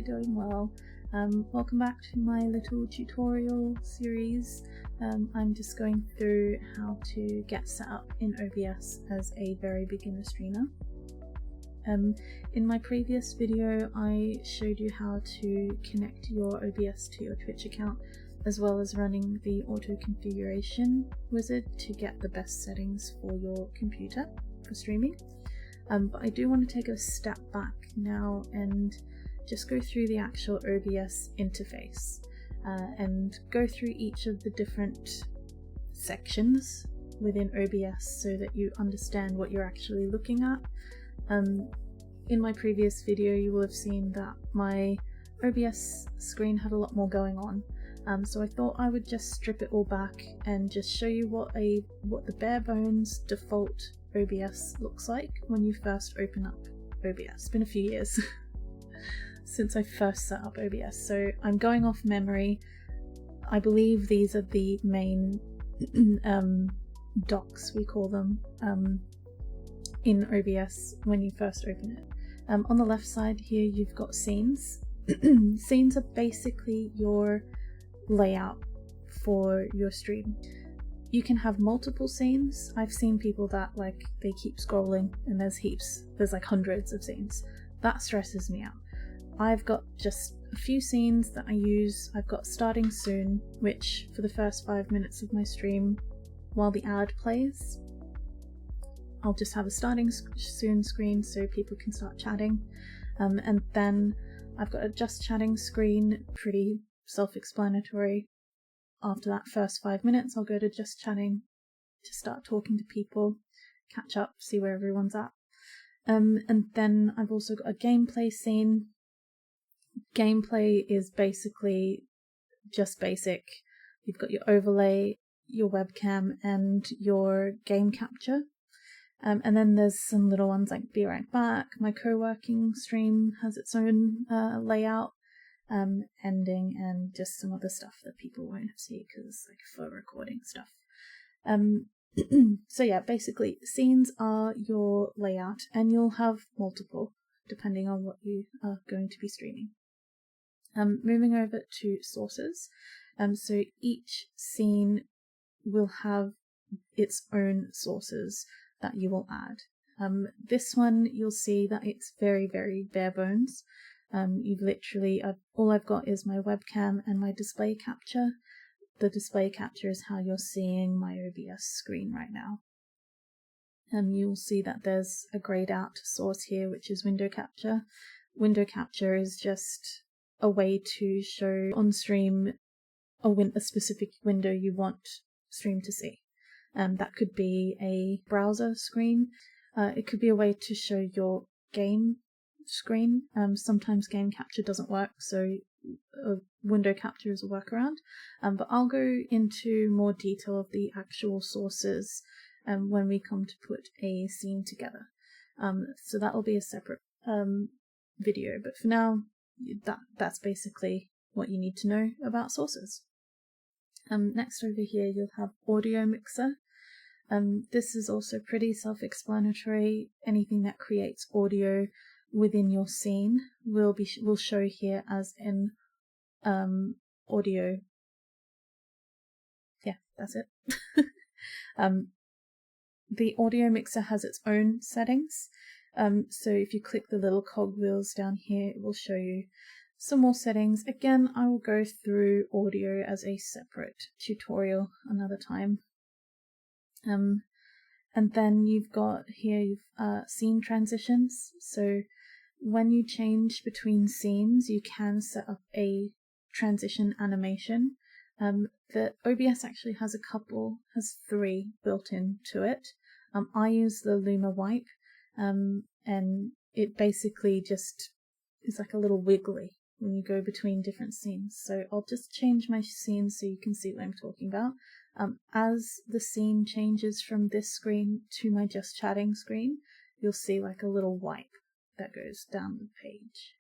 you're doing well. Welcome back to my little tutorial series. I'm just going through how to get set up in OBS as a very beginner streamer. In my previous video I showed you how to connect your OBS to your Twitch account, as well as running the auto configuration wizard to get the best settings for your computer for streaming. But I do want to take a step back now and just go through the actual OBS interface and go through each of the different sections within OBS so that you understand what you're actually looking at. In my previous video you will have seen that my OBS screen had a lot more going on, so I thought I would just strip it all back and just show you what the bare bones default OBS looks like when you first open up OBS. It's been a few years since I first set up OBS, so I'm going off memory. I believe these are the main docs, we call them, in OBS when you first open it. On the left side here you've got scenes. Scenes are basically your layout for your stream. You can have multiple scenes. I've seen people that they keep scrolling and there's like hundreds of scenes. That stresses me out. I've got just a few scenes that I use. I've got starting soon, which for the first 5 minutes of my stream while the ad plays, I'll just have a starting soon screen so people can start chatting, and then I've got a just chatting screen, pretty self-explanatory. After that first 5 minutes I'll go to just chatting to start talking to people, catch up, see where everyone's at. And then I've also got a gameplay scene. Gameplay is basically just basic. You've got your overlay, your webcam and your game capture. And then there's some little ones like Be Right Back. My co-working stream has its own layout, ending, and just some other stuff that people won't see because it's like for recording stuff. So yeah, basically scenes are your layout, and you'll have multiple depending on what you are going to be streaming. Moving over to sources. So each scene will have its own sources that you will add. This one you'll see that it's very, very bare bones. You've literally, all I've got is my webcam and my display capture. The display capture is how you're seeing my OBS screen right now. You'll see that there's a grayed out source here, which is window capture. Window capture is just a way to show on stream a specific window you want stream to see. That could be a browser screen. It could be a way to show your game screen. Sometimes game capture doesn't work, so window capture is a workaround. But I'll go into more detail of the actual sources when we come to put a scene together. So that will be a separate video. But for now, that's basically what you need to know about sources. Next over here you'll have audio mixer. This is also pretty self-explanatory. Anything that creates audio within your scene will show here as in audio. Yeah, that's it. The audio mixer has its own settings. So if you click the little cogwheels down here, it will show you some more settings. Again, I will go through audio as a separate tutorial another time. And then you've got here scene transitions. So when you change between scenes, you can set up a transition animation. The OBS actually has three built into it. I use the Luma wipe, and it basically just is like a little wiggly when you go between different scenes. So I'll just change my scene so you can see what I'm talking about. As the scene changes from this screen to my just chatting screen, you'll see like a little wipe that goes down the page.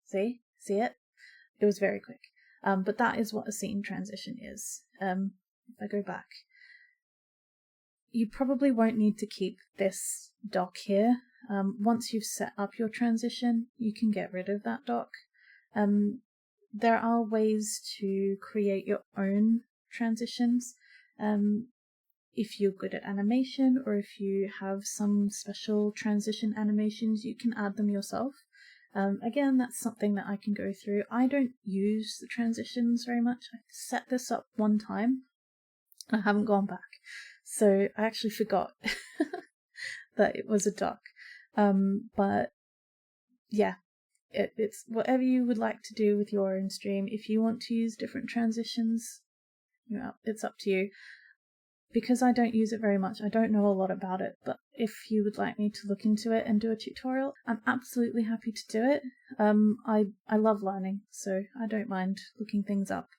See it? It was very quick. But that is what a scene transition is. If I go back, you probably won't need to keep this doc here. once you've set up your transition, you can get rid of that dock. There are ways to create your own transitions. If you're good at animation, or if you have some special transition animations, you can add them yourself. Again, that's something that I can go through. I don't use the transitions very much. I set this up one time. I haven't gone back. So I actually forgot that it was a dock. But yeah, it's whatever you would like to do with your own stream. If you want to use different transitions, it's up to you. Because I don't use it very much, I don't know a lot about it, but if you would like me to look into it and do a tutorial, I'm absolutely happy to do it. I love learning, so I don't mind looking things up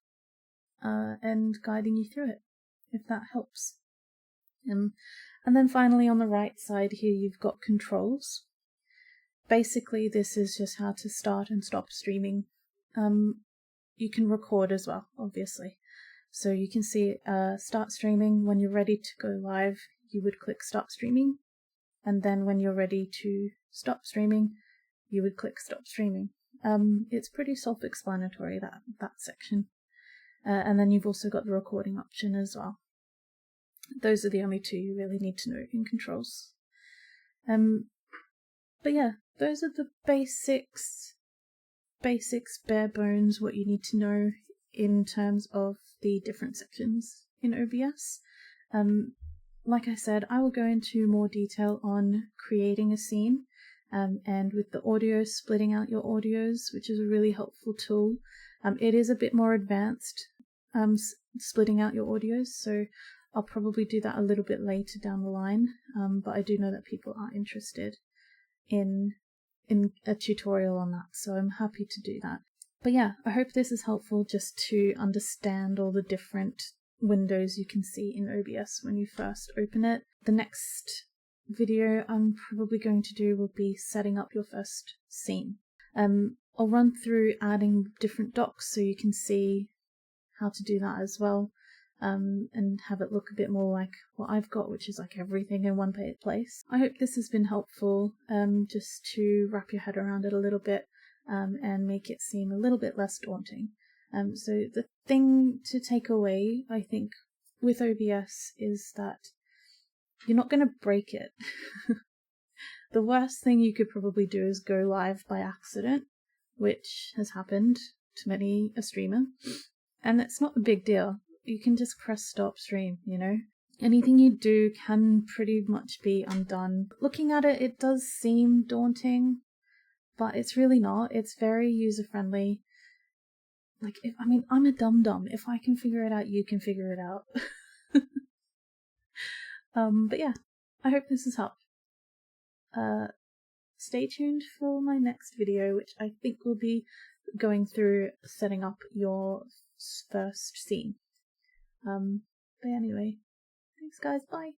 and guiding you through it, if that helps. And then finally on the right side here you've got controls. Basically this is just how to start and stop streaming. You can record as well, obviously. So you can see start streaming. When you're ready to go live, you would click start streaming. And then when you're ready to stop streaming, you would click stop streaming. It's pretty self-explanatory, that section. And then you've also got the recording option as well. Those are the only two you really need to know in controls. But yeah, those are the basics, bare bones, what you need to know in terms of the different sections in OBS. Like I said, I will go into more detail on creating a scene, and with the audio, splitting out your audios, which is a really helpful tool. It is a bit more advanced, splitting out your audios, so I'll probably do that a little bit later down the line, but I do know that people are interested in a tutorial on that, so I'm happy to do that. But yeah, I hope this is helpful just to understand all the different windows you can see in OBS when you first open it. The next video I'm probably going to do will be setting up your first scene. I'll run through adding different docks so you can see how to do that as well, and have it look a bit more like what I've got, which is like everything in one place. I hope this has been helpful, just to wrap your head around it a little bit. And make it seem a little bit less daunting. So the thing to take away, I think, with OBS is that you're not going to break it. The worst thing you could probably do is go live by accident, which has happened to many a streamer, and it's not a big deal. You can just press stop stream, you know? Anything you do can pretty much be undone. Looking at it, it does seem daunting, but it's really not. It's very user-friendly. Like, I'm a dum-dum. If I can figure it out, you can figure it out. But yeah, I hope this has helped. Stay tuned for my next video, which I think will be going through setting up your first scene. But anyway, thanks guys, bye!